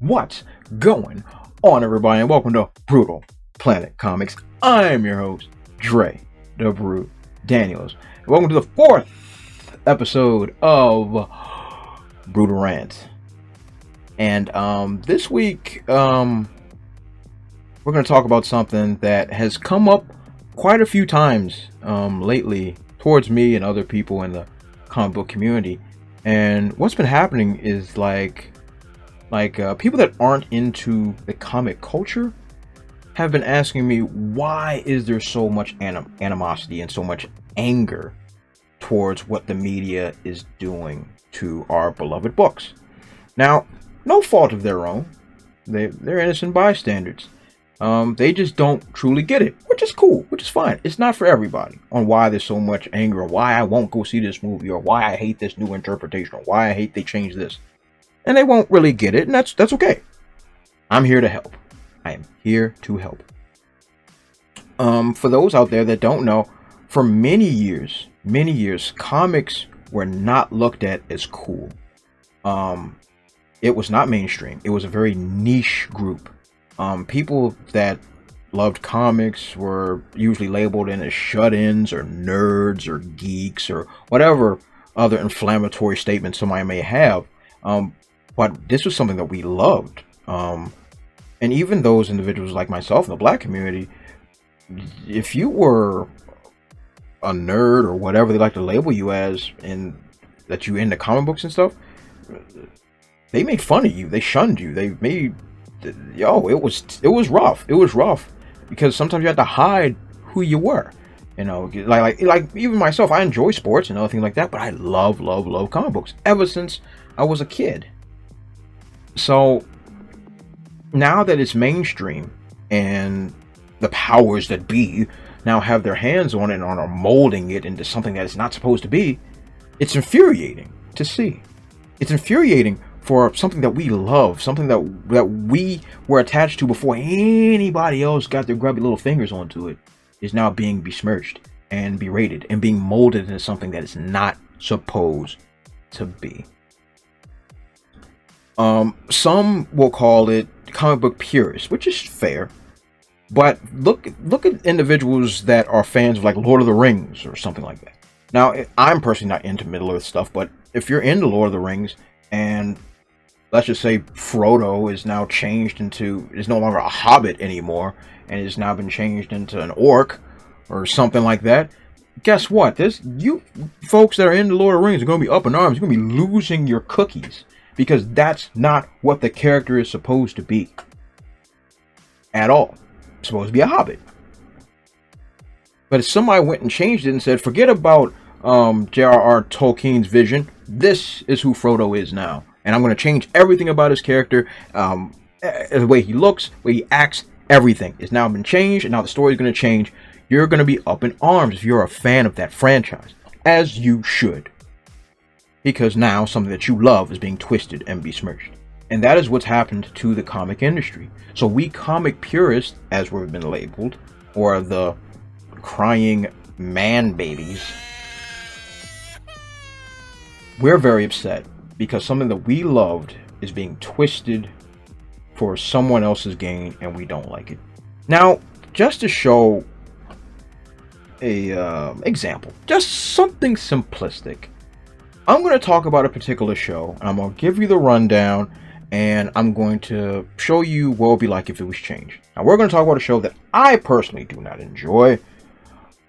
What's going on, everybody, and welcome to Brutal Planet Comics. I'm your host, Dre, the Brute Daniels. And welcome to the fourth episode of Brutal Rant. And this week, we're going to talk about something that has come up quite a few times lately towards me and other people in the comic book community. And what's been happening is like people that aren't into the comic culture have been asking me, why is there so much animosity and so much anger towards what the media is doing to our beloved books? Now, no fault of their own. They're innocent bystanders. They just don't truly get it, which is cool, which is fine. It's not for everybody on why there's so much anger, or why I won't go see this movie, or why I hate this new interpretation, or why I hate they changed this. And they won't really get it, and that's okay. I'm here to help. I am here to help. For those out there that don't know, for many years, comics were not looked at as cool. It was not mainstream. It was a very niche group. People that loved comics were usually labeled in as shut-ins or nerds or geeks or whatever other inflammatory statements somebody may have. But this was something that we loved. And even those individuals like myself in the black community, if you were a nerd or whatever they like to label you as, and that you into comic books and stuff, they made fun of you. They shunned you. They made, it was rough. It was rough because sometimes you had to hide who you were. You know, like even myself, I enjoy sports and other things like that, but I love comic books ever since I was a kid. So now that it's mainstream and the powers that be now have their hands on it and are molding it into something that it's not supposed to be, it's infuriating to see. It's infuriating for something that we love, something that we were attached to before anybody else got their grubby little fingers onto it, is now being besmirched and berated and being molded into something that it's not supposed to be. Some will call it comic book purists, which is fair. But look at individuals that are fans of like Lord of the Rings or something like that. Now, I'm personally not into Middle Earth stuff, but if you're into Lord of the Rings and let's just say Frodo is now is no longer a hobbit anymore and has now been changed into an orc or something like that, guess what? You folks that are into Lord of the Rings are going to be up in arms. You're going to be losing your cookies. Because that's not what the character is supposed to be. At all. It's supposed to be a hobbit. But if somebody went and changed it and said, forget about J.R.R. Tolkien's vision. This is who Frodo is now. And I'm going to change everything about his character. The way he looks, the way he acts, everything has now been changed. And now the story is going to change. You're going to be up in arms if you're a fan of that franchise. As you should. Because now something that you love is being twisted and besmirched. And that is what's happened to the comic industry. So we comic purists, as we've been labeled, or the crying man babies, we're very upset because something that we loved is being twisted for someone else's gain, and we don't like it. Now, just to show a example, just something simplistic, I'm going to talk about a particular show, and I'm going to give you the rundown, and I'm going to show you what it would be like if it was changed. Now, we're going to talk about a show that I personally do not enjoy,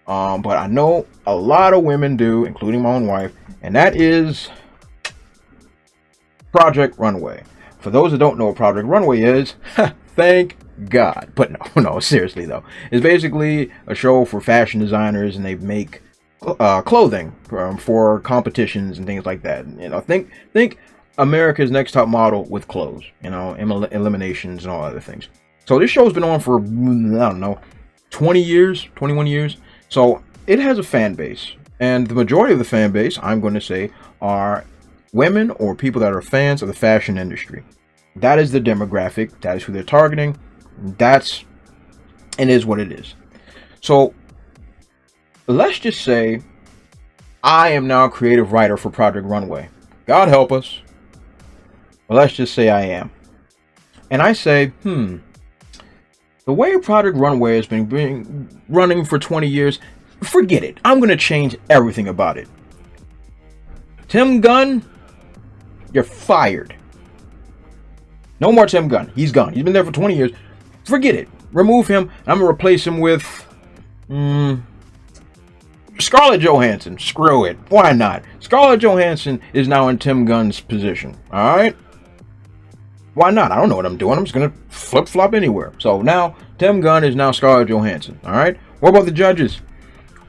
but I know a lot of women do, including my own wife, and that is Project Runway. For those that don't know what Project Runway is, thank God. But no, seriously though. It's basically a show for fashion designers, and they make clothing for competitions and things like that. You know, think America's Next Top Model with clothes. You know, eliminations and all other things. So this show's been on for, I don't know, 21 years. So it has a fan base, and the majority of the fan base, I'm going to say, are women or people that are fans of the fashion industry. That is the demographic. That is who they're targeting. It is what it is. So let's just say I am now a creative writer for Project Runway. God help us. But let's just say I am. And I say, the way Project Runway has been running for 20 years, forget it. I'm going to change everything about it. Tim Gunn, you're fired. No more Tim Gunn. He's gone. He's been there for 20 years. Forget it. Remove him. I'm going to replace him with Scarlett Johansson. Screw it. Why not? Scarlett Johansson is now in Tim Gunn's position. All right? Why not? I don't know what I'm doing. I'm just going to flip-flop anywhere. So now, Tim Gunn is now Scarlett Johansson. All right? What about the judges?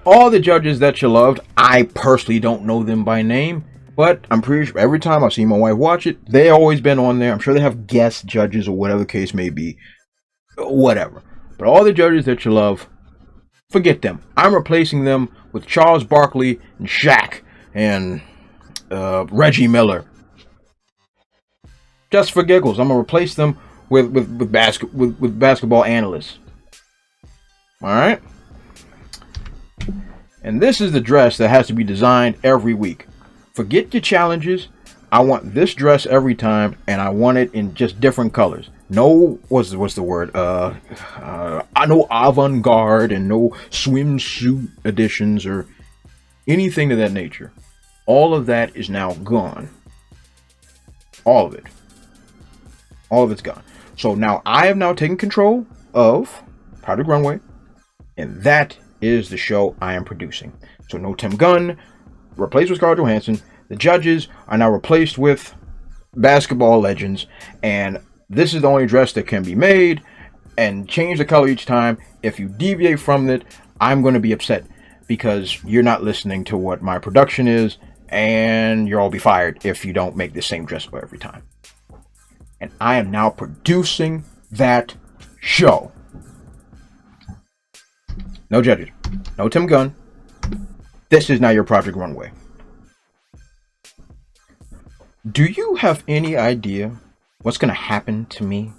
All the judges that you loved, I personally don't know them by name, but I'm pretty sure every time I see my wife watch it, they've always been on there. I'm sure they have guest judges or whatever the case may be. Whatever. But all the judges that you love, forget them. I'm replacing them with Charles Barkley and Shaq and Reggie Miller. Just for giggles, I'm gonna replace them with basketball analysts. All right. And this is the dress that has to be designed every week. Forget your challenges. I want this dress every time, and I want it in just different colors. No, what's the word? No avant-garde and no swimsuit editions or anything of that nature. All of that is now gone. All of it. All of it's gone. So now I have now taken control of Project Runway, and that is the show I am producing. So no Tim Gunn, replaced with Scarlett Johansson. The judges are now replaced with basketball legends, and this is the only dress that can be made, and change the color each time. If you deviate from it, I'm going to be upset because you're not listening to what my production is, and you'll all be fired if you don't make the same dress every time. And I am now producing that show. No judges. No Tim Gunn. This is now your Project Runway. Do you have any idea what's going to happen to me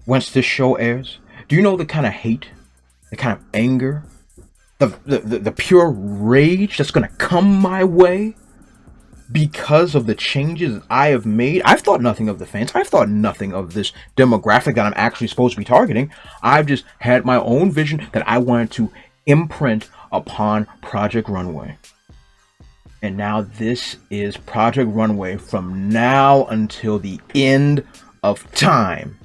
once this show airs? Do you know the kind of hate, the kind of anger, the pure rage that's going to come my way because of the changes I have made? I've thought nothing of the fans. I've thought nothing of this demographic that I'm actually supposed to be targeting. I've just had my own vision that I wanted to imprint upon Project Runway. And now this is Project Runway from now until the end of time.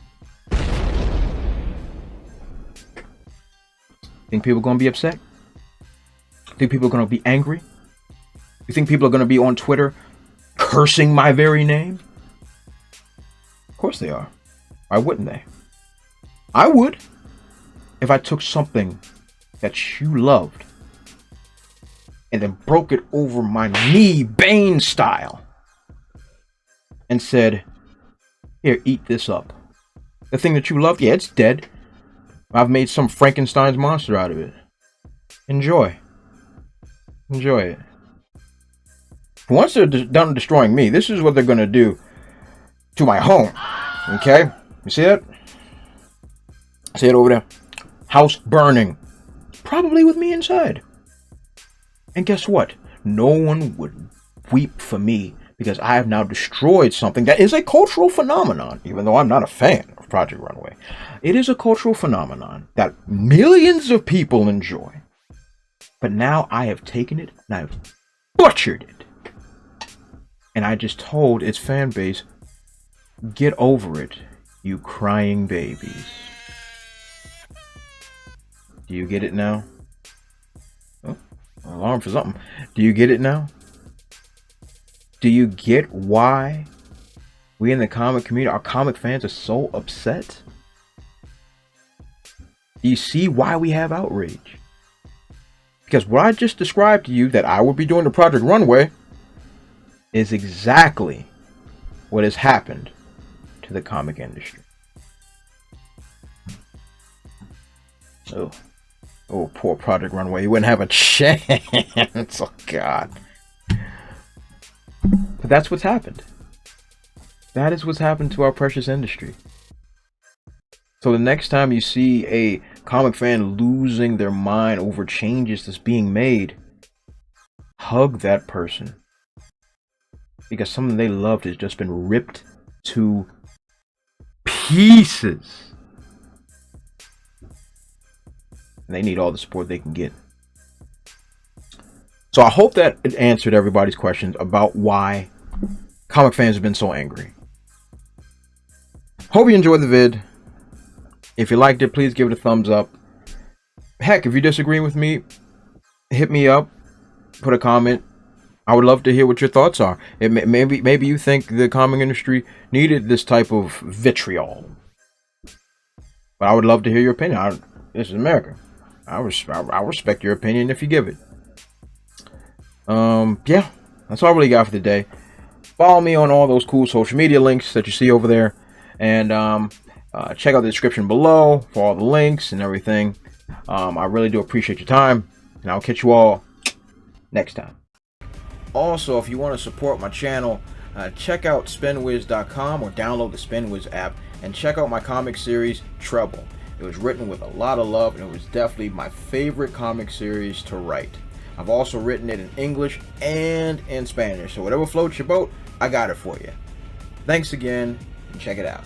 Think people are going to be upset? Think people are going to be angry? You think people are going to be on Twitter cursing my very name? Of course they are. Why wouldn't they? I would, if I took something that you loved and then broke it over my knee, Bane style, and said, here, eat this up. The thing that you loved, yeah, it's dead. I've made some Frankenstein's monster out of it. Enjoy. Enjoy it. Once they're done destroying me, this is what they're going to do to my home. Okay? You see it? See it over there? House burning. Probably with me inside. And guess what? No one would weep for me because I have now destroyed something that is a cultural phenomenon, even though I'm not a fan of Project Runway. It is a cultural phenomenon that millions of people enjoy. But now I have taken it and I've butchered it. And I just told its fan base, get over it, you crying babies. Do you get it now? Oh, alarm for something. Do you get it now? Do you get why we in the comic community, our comic fans, are so upset? Do you see why we have outrage? Because what I just described to you that I would be doing to Project Runway is exactly what has happened to the comic industry. Oh, poor Project Runway. You wouldn't have a chance. Oh, God. But that's what's happened. That is what's happened to our precious industry. So the next time you see a comic fan losing their mind over changes that's being made, hug that person. Because something they loved has just been ripped to pieces. And they need all the support they can get. So I hope that it answered everybody's questions about why comic fans have been so angry. Hope you enjoyed the vid. If you liked it, please give it a thumbs up. Heck, if you disagree with me, hit me up, put a comment. I would love to hear what your thoughts are. Maybe you think the comic industry needed this type of vitriol. But I would love to hear your opinion. This is America. I respect your opinion if you give it. Yeah, that's all I really got for today. Follow me on all those cool social media links that you see over there. And check out the description below for all the links and everything. I really do appreciate your time. And I'll catch you all next time. Also, if you want to support my channel, check out spinwiz.com or download the Spinwiz app and check out my comic series, Trouble. It was written with a lot of love and it was definitely my favorite comic series to write. I've also written it in English and in Spanish, so whatever floats your boat, I got it for you. Thanks again, and check it out.